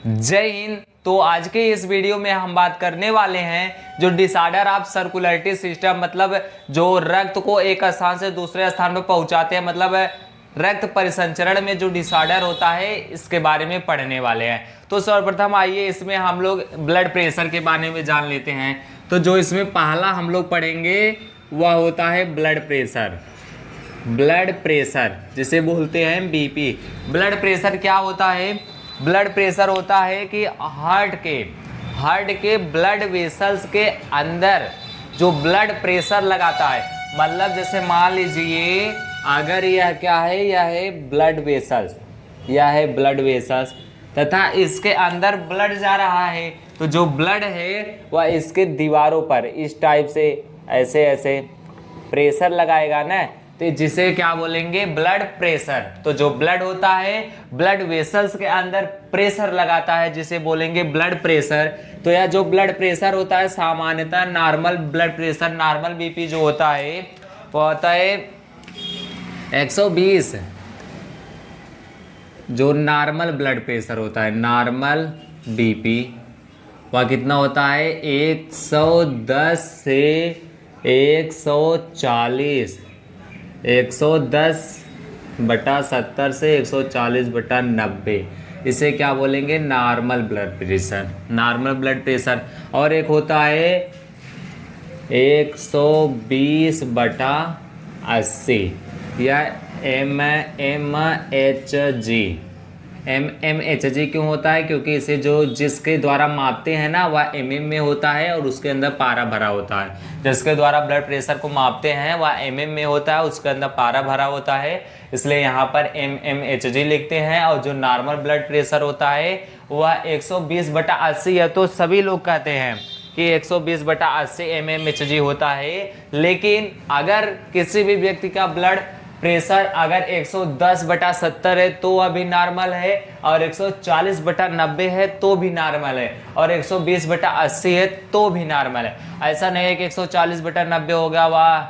जय हिंद। तो आज के इस वीडियो में हम बात करने वाले हैं जो डिसऑर्डर ऑफ सर्कुलेटरी सिस्टम, मतलब जो रक्त को एक स्थान से दूसरे स्थान पर पहुंचाते हैं, मतलब रक्त परिसंचरण में जो डिसऑर्डर होता है, इसके बारे में पढ़ने वाले हैं। तो सर्वप्रथम आइए इसमें हम लोग ब्लड प्रेशर के बारे में जान लेते हैं। तो जो इसमें पहला हम लोग पढ़ेंगे वह होता है ब्लड प्रेशर। ब्लड प्रेशर जिसे बोलते हैं बीपी। ब्लड प्रेशर क्या होता है? ब्लड प्रेशर होता है कि हार्ट के ब्लड वेसल्स के अंदर जो ब्लड प्रेशर लगाता है, मतलब जैसे मान लीजिए अगर यह क्या है, यह है ब्लड वेसल्स, यह है ब्लड वेसल्स तथा इसके अंदर ब्लड जा रहा है, तो जो ब्लड है वह इसके दीवारों पर इस टाइप से ऐसे ऐसे प्रेशर लगाएगा ना, तो जिसे क्या बोलेंगे? Blood pressure. तो जो ब्लड होता है ब्लड वेसल्स के अंदर प्रेशर लगाता है, जिसे बोलेंगे ब्लड प्रेशर। तो यह जो ब्लड प्रेशर होता है सामान्यतः normal blood pressure, normal BP जो होता है वो होता है 120। जो नॉर्मल ब्लड प्रेशर होता है, नॉर्मल बीपी, वह कितना होता है? 110 से 140, 110/70 से 140/90। इसे क्या बोलेंगे? Normal blood pressure, normal blood pressure. और एक होता है 120/80 या MMHg क्यों होता है? क्योंकि इसे जो जिसके द्वारा मापते हैं ना वह mm में होता है और उसके अंदर पारा भरा होता है। जिसके द्वारा ब्लड प्रेशर को मापते हैं वह mm में होता है, उसके अंदर पारा भरा होता है, इसलिए यहाँ पर MMHg लिखते हैं। और जो नॉर्मल ब्लड प्रेशर होता है वह 120/80 है। तो सभी लोग कहते हैं कि 120/80 mmHg होता है, लेकिन अगर किसी भी व्यक्ति का ब्लड प्रेशर अगर 110/70 है तो वह भी नॉर्मल है, और 140/90 है तो भी नॉर्मल है, और 120/80 है तो भी नॉर्मल है। ऐसा नहीं है कि 140/90 होगा वह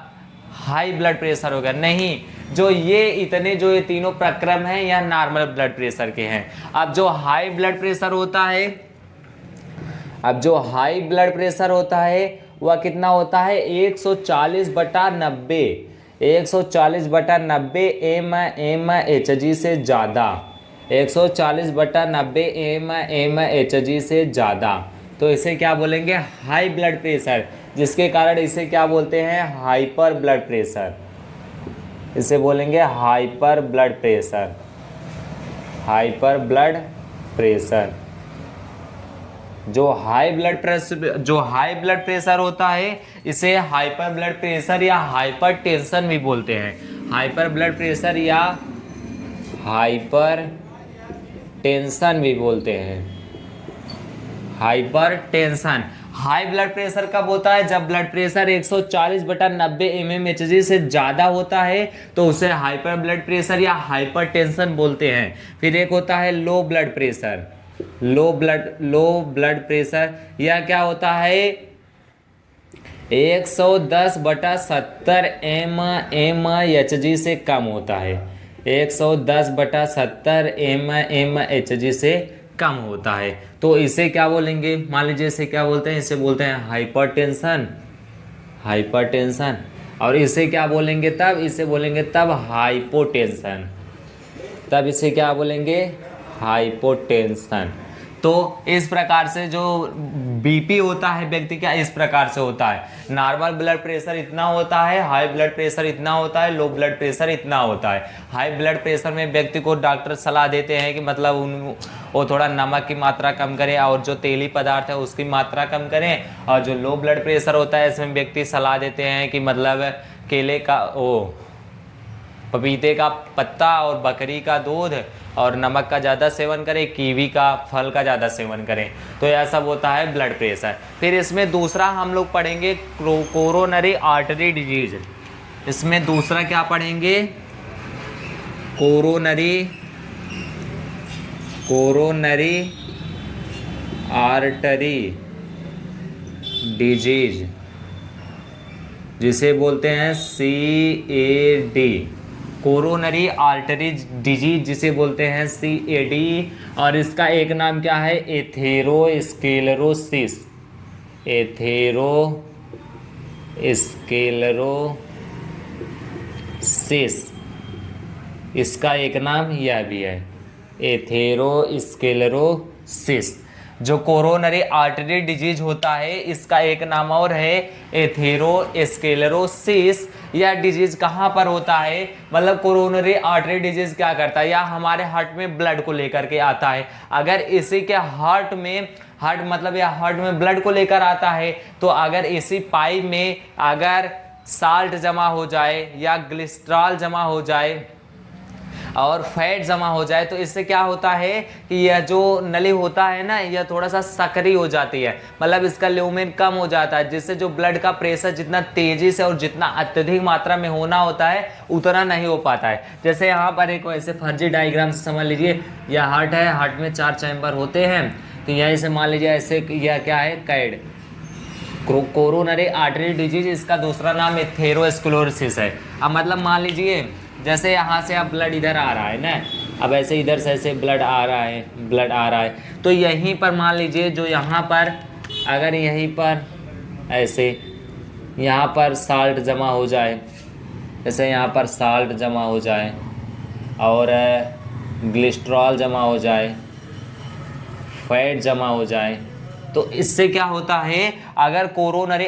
हाई ब्लड प्रेशर होगा, नहीं। जो ये तीनों प्रक्रम हैं यह नॉर्मल ब्लड प्रेशर के हैं। अब जो हाई ब्लड प्रेशर होता है वह कितना होता है? 140/90, 140/90 mmHg से ज़्यादा, 140/90 mmHg से ज़्यादा। तो इसे क्या बोलेंगे? हाई ब्लड प्रेशर, जिसके कारण इसे क्या बोलते हैं? Hyper blood pressure. इसे बोलेंगे hyper blood pressure, hyper blood pressure. जो हाई ब्लड प्रेशर होता है इसे हाइपर ब्लड प्रेशर या हाइपर टेंशन भी बोलते हैं। हाइपर ब्लड प्रेशर या हाइपर टेंशन भी बोलते हैं। Hyper tension. High blood pressure कब होता है? जब ब्लड प्रेशर 140/90 mmHg से ज़्यादा होता है तो उसे हाइपर ब्लड प्रेशर या हाइपर टेंशन बोलते हैं। फिर एक होता है low blood pressure. Low blood pressure यह क्या होता है? 110/70 mmHg से कम होता है, 110/70 mmHg से कम होता है। तो इसे क्या बोलेंगे? मान लीजिए इसे क्या बोलते हैं? इसे बोलते हैं हाइपरटेंशन, हाइपरटेंशन। और इसे क्या बोलेंगे तब? इसे बोलेंगे तब हाइपोटेंशन। तब इसे क्या बोलेंगे? हाइपोटेंशन। तो इस प्रकार से जो बीपी होता है व्यक्ति का इस प्रकार से होता है। नॉर्मल ब्लड प्रेशर इतना होता है, हाई ब्लड प्रेशर इतना होता है, लो ब्लड प्रेशर इतना होता है। हाई ब्लड प्रेशर में व्यक्ति को डॉक्टर सलाह देते हैं कि मतलब वो थोड़ा नमक की मात्रा कम करें और जो तेली पदार्थ है उसकी मात्रा कम करें। और जो लो ब्लड प्रेशर होता है इसमें व्यक्ति सलाह देते हैं कि मतलब केले का पपीते का पत्ता और बकरी का दूध और नमक का ज़्यादा सेवन करें, कीवी का फल का ज़्यादा सेवन करें। तो यह सब होता है ब्लड प्रेशर। फिर इसमें दूसरा हम लोग पढ़ेंगे कोरोनरी आर्टरी डिजीज। इसमें दूसरा क्या पढ़ेंगे? कोरोनरी आर्टरी डिजीज, जिसे बोलते हैं CAD, कोरोनरी आर्टरी डिजीज जिसे बोलते हैं CAD, और इसका एक नाम क्या है, एथेरोस्क्लेरोसिस। एथेरोस्क्लेरोसिस, इसका एक नाम यह भी है, एथेरोस्क्लेरोसिस। जो कोरोनरी आर्टरी डिजीज होता है इसका एक नाम और है एथेरोस्क्लेरोसिस। यह डिजीज कहाँ पर होता है, मतलब कोरोनरी आर्टरी डिजीज क्या करता है, या हमारे हार्ट में ब्लड को लेकर के आता है। अगर इसी के हार्ट मतलब या हार्ट में ब्लड को लेकर आता है, तो अगर इसी पाइप में अगर साल्ट जमा हो जाए या ग्लिसरॉल जमा हो जाए और फैट जमा हो जाए, तो इससे क्या होता है कि यह जो नली होता है ना, यह थोड़ा सा सकरी हो जाती है, मतलब इसका ल्यूमेन कम हो जाता है, जिससे जो ब्लड का प्रेशर जितना तेजी से और जितना अत्यधिक मात्रा में होना होता है उतना नहीं हो पाता है। जैसे यहाँ पर एक ऐसे फर्जी डायग्राम से समझ लीजिए, यह हार्ट है, हार्ट में 4 चैम्बर होते हैं, तो यहीं से मान लीजिए ऐसे, यह क्या है, कैड कोरोनरी आर्टरी डिजीज, इसका दूसरा नाम एथेरोस्क्लेरोसिस है। अब मतलब मान लीजिए जैसे यहाँ से अब ब्लड इधर आ रहा है ना, अब ऐसे इधर से ऐसे ब्लड आ रहा है, तो यहीं पर मान लीजिए जो यहाँ पर अगर यहीं पर ऐसे यहाँ पर साल्ट जमा हो जाए, जैसे यहाँ पर साल्ट जमा हो जाए और ग्लिसरॉल जमा हो जाए, फैट जमा हो जाए, तो इससे क्या होता है, अगर कोरोनरी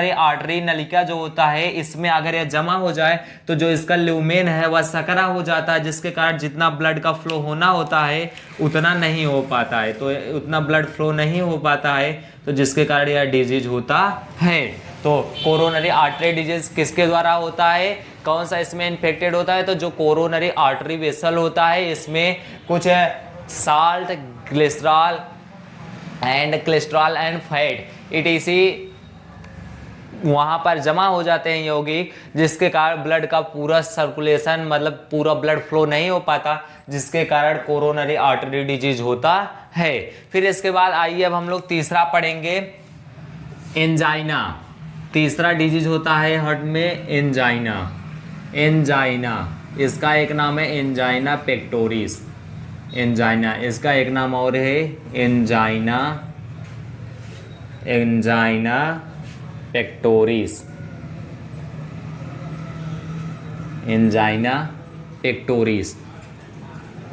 आर्टरी नलिका जो होता है इसमें अगर यह जमा हो जाए, तो जो इसका ल्यूमेन है वह सकरा हो जाता है, जिसके कारण जितना ब्लड का फ्लो होना होता है उतना नहीं हो पाता है, तो उतना ब्लड फ्लो नहीं हो पाता है, तो जिसके कारण यह डिजीज होता है। तो कोरोनरी आर्टरी डिजीज किसके द्वारा होता है, कौन सा इसमें इन्फेक्टेड होता है, तो जो कोरोनरी आर्टरी वेसल होता है इसमें कुछ salt, glycerol and fat ETC वहाँ पर जमा हो जाते हैं यौगिक, जिसके कारण ब्लड का पूरा सर्कुलेशन मतलब पूरा ब्लड फ्लो नहीं हो पाता, जिसके कारण कोरोनरी आर्टरी डिजीज होता है। फिर इसके बाद आइए अब हम लोग तीसरा पढ़ेंगे, एंजाइना। तीसरा डिजीज होता है हार्ट में एंजाइना, इसका एक नाम है एंजाइना पेक्टोरिस। एंजाइना, इसका एक नाम और है एंजाइना पेक्टोरिस। एंजाइना पेक्टोरिस,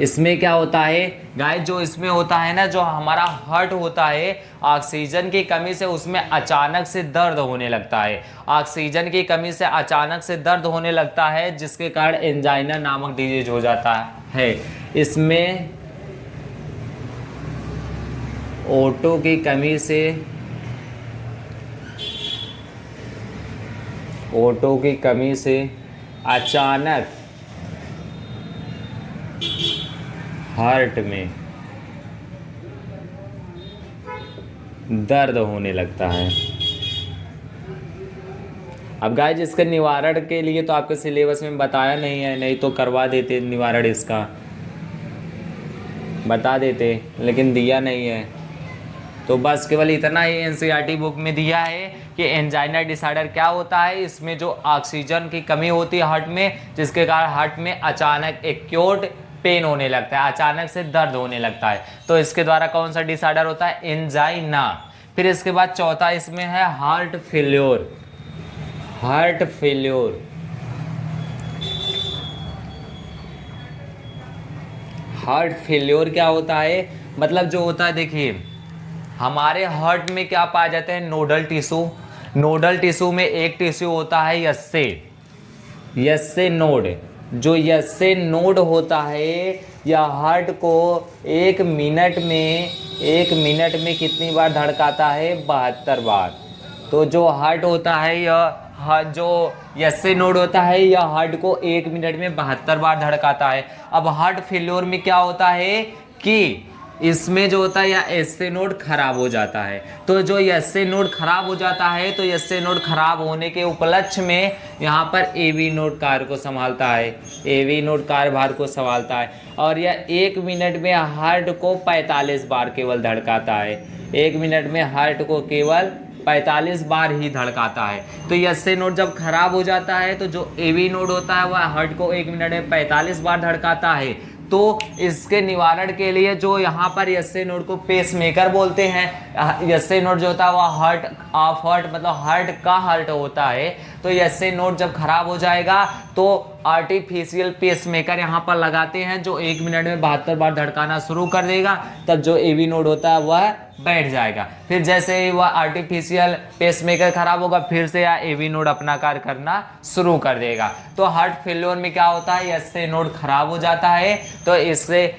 इसमें क्या होता है गाइस, जो इसमें होता है ना, जो हमारा हार्ट होता है, ऑक्सीजन की कमी से उसमें अचानक से दर्द होने लगता है, ऑक्सीजन की कमी से अचानक से दर्द होने लगता है, जिसके कारण एंजाइना नामक डिजीज हो जाता है। इसमें O2 की कमी से अचानक हार्ट में दर्द होने लगता है। अब गाइस इसके निवारण के लिए तो आपके सिलेबस में बताया नहीं है, नहीं तो करवा देते निवारण, इसका बता देते, लेकिन दिया नहीं है, तो बस केवल इतना ही NCERT बुक में दिया है कि एंजाइना डिसऑर्डर क्या होता है। इसमें जो ऑक्सीजन की कमी होती है हार्ट में, जिसके कारण हार्ट में अचानक एक्यूट पेन होने लगता है, अचानक से दर्द होने लगता है, तो इसके द्वारा कौन सा डिसऑर्डर होता है, एंजाइना। फिर इसके बाद चौथा इसमें है हार्ट फेल्योर। हार्ट फेल्योर क्या होता है, मतलब जो होता है, देखिए हमारे हार्ट में क्या पाए जाते हैं, नोडल टिश्यू में एक टिश्यू होता है यस्से नोड। जो यस्से नोड होता है यह हार्ट को एक मिनट में कितनी बार धड़काता है, 72 बार। तो जो हार्ट होता है जो यस्से नोड होता है यह हार्ट को 1 मिनट में 72 बार धड़काता है। अब हार्ट फेल्योर में क्या होता है कि इसमें जो होता है या एसए नोड खराब हो जाता है, तो जो एसए नोड खराब हो जाता है, तो एसए नोड खराब होने के उपलक्ष्य में यहाँ पर एवी नोड कार्य को संभालता है, एवी नोड कार्यभार को संभालता है, और यह 1 मिनट में हार्ट को 45 बार केवल धड़काता है। 1 मिनट में हार्ट को केवल 45 बार ही धड़काता है। तो एसए नोड जब खराब हो जाता है तो जो एवी नोड होता है वह हार्ट को 1 मिनट में 45 बार धड़काता है। तो इसके निवारण के लिए जो यहाँ पर एसए नोड को पेसमेकर बोलते हैं, एसए नोड जो होता है वह हार्ट ऑफ हार्ट मतलब हार्ट का हार्ट होता है। तो एसए नोड जब खराब हो जाएगा तो आर्टिफिशियल पेसमेकर यहाँ पर लगाते हैं जो 1 मिनट में 72 बार धड़काना शुरू कर देगा। तब जो एवी नोड होता है वह बैठ जाएगा। फिर जैसे ही वह आर्टिफिशियल पेसमेकर खराब होगा फिर से यह एवी नोड अपना कार्य करना शुरू कर देगा। तो हार्ट फेल्योर में क्या होता है, एसए नोड खराब हो जाता है। तो इससे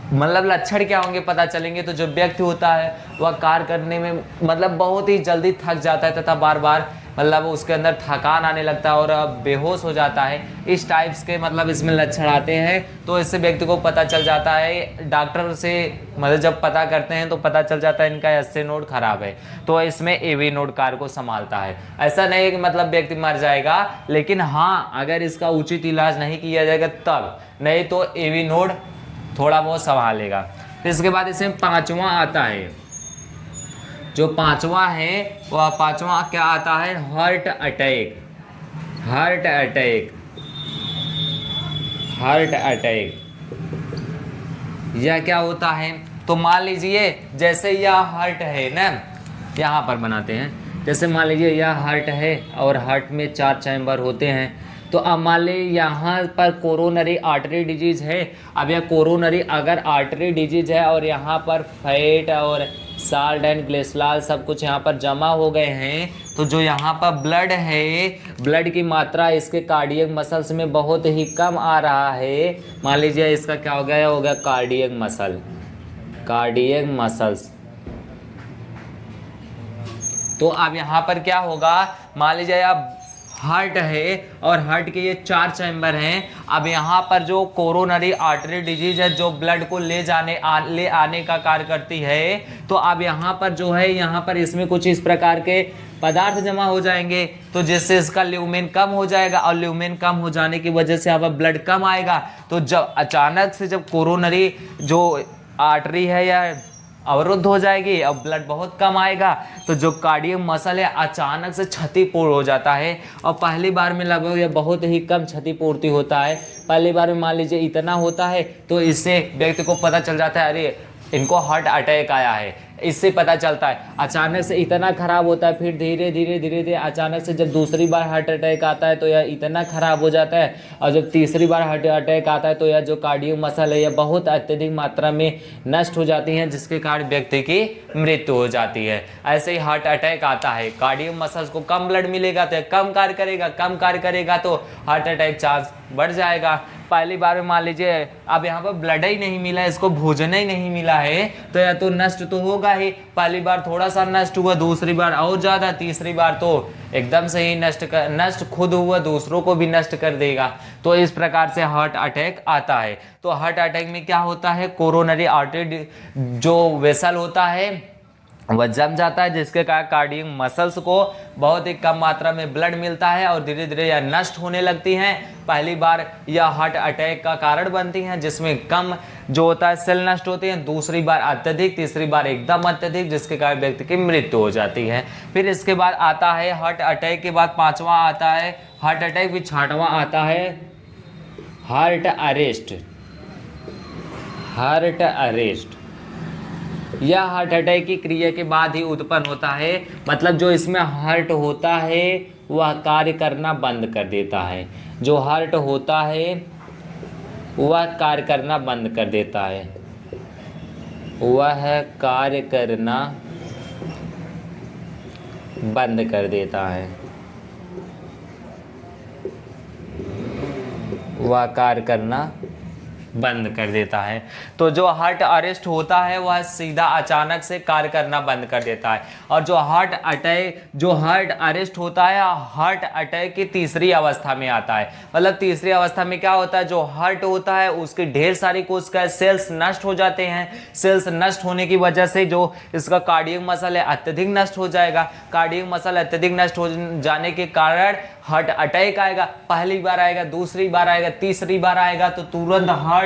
मतलब लक्षण क्या होंगे पता चलेंगे। तो जो व्यक्ति होता है वह कार्य करने में मतलब बहुत ही जल्दी थक जाता है तथा बार बार मतलब उसके अंदर थकान आने लगता है और बेहोश हो जाता है। इस टाइप्स के मतलब इसमें लक्षण आते हैं। तो इससे व्यक्ति को पता चल जाता है, डॉक्टर से मतलब जब पता करते हैं तो पता चल जाता है इनका एसए नोड खराब है। तो इसमें एवी नोड कार्य को संभालता है। ऐसा नहीं है कि मतलब व्यक्ति मर जाएगा, लेकिन हाँ अगर इसका उचित इलाज नहीं किया जाएगा तब, नहीं तो एवी नोड थोड़ा बहुत संभालेगा। फिर इसके बाद इसमें 5वां आता है। जो 5वां है वह 5वां क्या आता है, heart attack. Heart attack, heart attack यह क्या होता है। तो मान लीजिए जैसे यह हार्ट है ना, यहाँ पर बनाते हैं। जैसे मान लीजिए यह हार्ट है और हार्ट में 4 चैम्बर होते हैं। तो अब मान ली यहाँ पर कोरोनरी आर्टरी डिजीज है। अब यह कोरोनरी अगर आर्टरी डिजीज है और यहाँ पर फैट और साल्ट एंड ग्लिसरॉल सब कुछ यहाँ पर जमा हो गए हैं, तो जो यहाँ पर ब्लड है, ब्लड की मात्रा इसके कार्डियक मसल्स में बहुत ही कम आ रहा है। मान लीजिए इसका क्या हो गया कार्डियक मसल, कार्डियक मसल्स। तो अब यहाँ पर क्या होगा, मान लीजिए अब हार्ट है और हार्ट के ये 4 चैम्बर हैं। अब यहाँ पर जो कोरोनरी आर्टरी डिजीज है जो ब्लड को ले आने का कार्य करती है, तो अब यहाँ पर जो है यहाँ पर इसमें कुछ इस प्रकार के पदार्थ जमा हो जाएंगे, तो जिससे इसका ल्यूमेन कम हो जाएगा और ल्यूमेन कम हो जाने की वजह से अब ब्लड कम आएगा। तो जब अचानक से जब कोरोनरी जो आर्टरी है या अवरुद्ध हो जाएगी और ब्लड बहुत कम आएगा, तो जो कार्डियक मसल है अचानक से क्षतिपूर्ण हो जाता है। और पहली बार में लगभग यह बहुत ही कम क्षतिपूर्ति होता है। पहली बार में मान लीजिए इतना होता है, तो इससे व्यक्ति को पता चल जाता है अरे इनको हार्ट अटैक आया है। इससे पता चलता है अचानक से इतना खराब होता है। फिर धीरे धीरे अचानक से जब दूसरी बार हार्ट अटैक आता है तो यह इतना खराब हो जाता है, और जब तीसरी बार हार्ट अटैक आता है तो यह जो कार्डियक मसल है यह बहुत अत्यधिक मात्रा में नष्ट हो जाती है, जिसके कारण व्यक्ति की मृत्यु हो जाती है। ऐसे ही हार्ट अटैक आता है, कार्डियक मसल्स को कम ब्लड मिलेगा तो कम कार्य करेगा, कम कार्य करेगा तो हार्ट अटैक चांस बढ़ जाएगा। पहली बार में मान लीजिए अब यहाँ पर ब्लड ही नहीं मिला, इसको भोजन ही नहीं मिला है, तो या तो नष्ट तो होगा ही। पहली बार थोड़ा सा नष्ट हुआ, दूसरी बार और ज्यादा, तीसरी बार तो एकदम से ही नष्ट खुद हुआ, दूसरों को भी नष्ट कर देगा। तो इस प्रकार से हार्ट अटैक आता है। तो हार्ट अटैक में क्या होता है, कोरोनरी आर्टरी जो वेसल होता है वह जम जाता है, जिसके कारण कार्डियक मसल्स को बहुत ही कम मात्रा में ब्लड मिलता है और धीरे धीरे यह नष्ट होने लगती हैं। पहली बार यह हार्ट अटैक का कारण बनती हैं, जिसमें कम जो होता है सेल नष्ट होते हैं, दूसरी बार अत्यधिक, तीसरी बार एकदम अत्यधिक, जिसके कारण व्यक्ति की मृत्यु हो जाती है। फिर इसके बाद आता है हार्ट अटैक के बाद 5वां आता है हार्ट अटैक, फिर 6वां आता है हार्ट अरेस्ट। हार्ट अरेस्ट यह हार्ट अटैक की क्रिया के बाद ही उत्पन्न होता है। मतलब जो इसमें हार्ट होता है वह कार्य करना बंद कर देता है। जो हार्ट होता है वह कार्य करना बंद कर देता है, वह कार्य करना बंद कर देता है, वह कार्य करना बंद कर देता है। तो जो हार्ट अरेस्ट होता है वह सीधा अचानक से कार्य करना बंद कर देता है। और जो हार्ट अरेस्ट होता है हार्ट अटैक की तीसरी अवस्था में आता है। मतलब तीसरी अवस्था में क्या होता है, जो हार्ट होता है उसकी ढेर सारी कोशिकाएं सेल्स नष्ट हो जाते हैं। सेल्स नष्ट होने की वजह से जो इसका कार्डियक मसल है अत्यधिक नष्ट हो जाएगा। कार्डियक मसल अत्यधिक नष्ट हो जाने के कारण हार्ट अटैक आएगा। पहली बार आएगा, दूसरी बार आएगा, तीसरी बार आएगा तो तुरंत हार्ट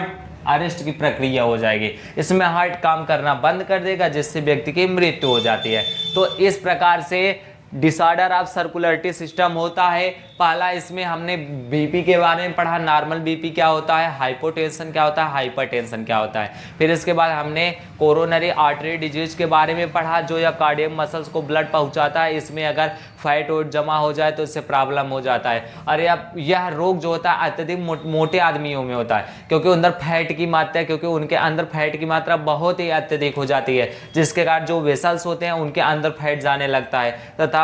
अरेस्ट की प्रक्रिया हो जाएगी। इसमें हार्ट काम करना बंद कर देगा, जिससे व्यक्ति की मृत्यु हो जाती है। तो इस प्रकार से डिसऑर्डर ऑफ सर्कुलेटरी सिस्टम होता है। पहला इसमें हमने बीपी के बारे में पढ़ा, नॉर्मल बीपी क्या होता है, हाइपोटेंशन क्या होता है, हाइपरटेंशन क्या होता है। फिर इसके बाद हमने कोरोनरी आर्टरी डिजीज के बारे में पढ़ा, जो या कार्डियक मसल्स को ब्लड पहुंचाता है। इसमें अगर फैट वोट जमा हो जाए तो इससे प्रॉब्लम हो जाता है। और यह रोग जो होता है अत्यधिक मोटे आदमियों में होता है, क्योंकि अंदर फैट की मात्रा, क्योंकि उनके अंदर फैट की मात्रा बहुत ही अत्यधिक हो जाती है, जिसके कारण जो वेसल्स होते हैं उनके अंदर फैट जाने लगता है तथा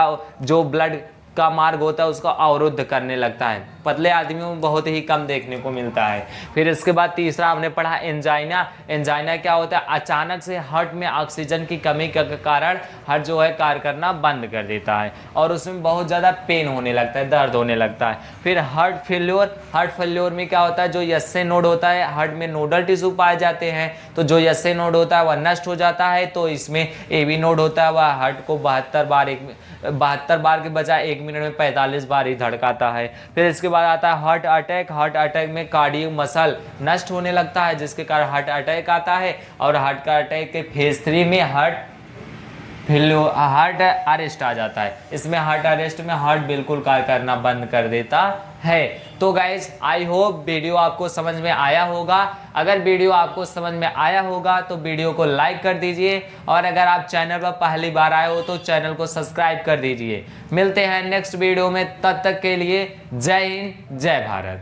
जो ब्लड का मार्ग होता है उसको अवरुद्ध करने लगता है। पतले आदमियों में बहुत ही कम देखने को मिलता है। फिर इसके बाद तीसरा हमने पढ़ा एंजाइना। एंजाइना क्या होता है, अचानक से हार्ट में ऑक्सीजन की कमी के कारण हार्ट जो है कार्य करना बंद कर देता है और उसमें बहुत ज़्यादा पेन होने लगता है, दर्द होने लगता है। फिर हार्ट फेल्योर। हार्ट फेल्योर में क्या होता है, जो यस्से नोड होता है, हार्ट में नोडल टिश्यू पाए जाते हैं, तो जो यस्से नोड होता है वह नष्ट हो जाता है। तो इसमें एवी नोड होता है, वह हार्ट को 72 बार के बजाय 1 मिनट में 45 बार ही धड़काता है। फिर इसके बाद आता है हार्ट अटैक। हार्ट अटैक में कार्डियक मसल नष्ट होने लगता है, जिसके कारण हार्ट अटैक आता है। और हार्ट का अटैक के फेज 3 में हार्ट अरेस्ट आ जाता है। इसमें हार्ट अरेस्ट में हार्ट बिल्कुल कार्य करना बंद कर देता है। तो गाइज आई होप वीडियो आपको समझ में आया होगा। अगर वीडियो आपको समझ में आया होगा तो वीडियो को लाइक कर दीजिए, और अगर आप चैनल पर पहली बार आए हो तो चैनल को सब्सक्राइब कर दीजिए। मिलते हैं नेक्स्ट वीडियो में, तब तक के लिए जय हिंद, जय भारत।